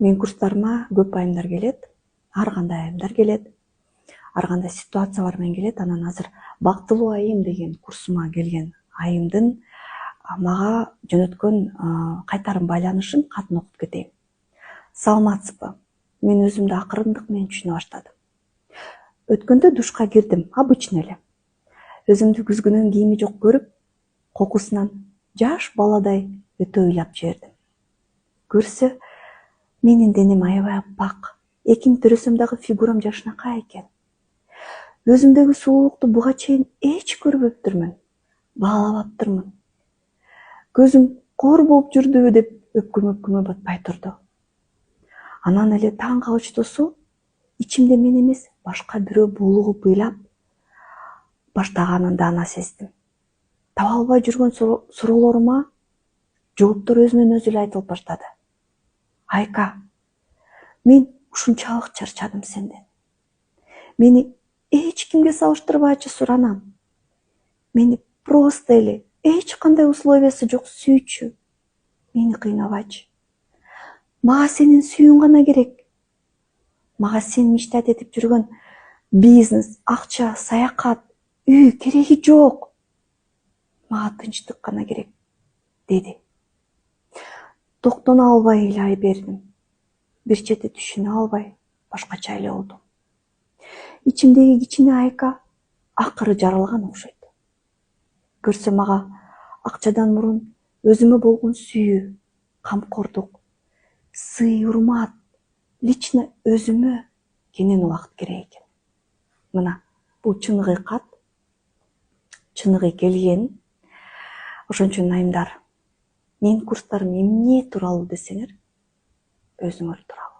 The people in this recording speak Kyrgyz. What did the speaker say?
Менин курстарыма көп айымдар келет, ар кандай айымдар келет, ар кандай ситуациялар менен келет. Анан азыр бактылуу айым деген курсума келген айымдын мага жөнөткөн кайтарым байланышын катын окуп кетейин. Саламатсызбы? Мен өзүмдү акырындык менен түшүнө баштадым. Өткөндө душка кирдим, обычный эле. Өзүмдү күзгүнөн кийими жок көрүп, кокусунан жаш баладай өтө ыйлап жибердим. Көрсө, менин денем аябай аппак, экини төрөсөм дагы фигурам жашынакай экен. Өзүмдөгү сулуулукту буга чейин эч көрбөптүрмүн, баалабаптырмын. Көзүм кор болуп жүрдүбү деп өпкөм батпай турду. Анан эле таң калычтуусу, ичимде мен эмес, башка бирөө булугуп ыйлап баштаганын даана сездим. Таба албай жүргөн суроолорума жооптор өзүнөн өзү эле айтылып баштады. Айка, мен ушунчалык чарчадым сенден. Мени эч кимге салыштырбачы суранам. Мени просто эле эч кандай условиясы жок сүйчү. Мени кыйнабачы. Мага сенин сүйүүң гана керек. Мага сен мечтать этип жүргөн бизнес, акча, саякат, үй кереги жок. Мага тынчтык гана керек, деди. Токтоно албай ыйлай бердим. Бир чети түшүнө албай, башкача эле болдум. Ичимдеги кичине Айка акыры жаралган окшойт. Көрсө мага акчадан мурун өзүмө болгон сүйүү, камкордук, сый, урмат, лично өзүмө кенен убакыт керек экен. Мына, бул чыныгы кат, чыныгы келген. Ошон үчүн айымдар, менин курстарым эмне тууралуу десеңер, өзүңөр тууралуу.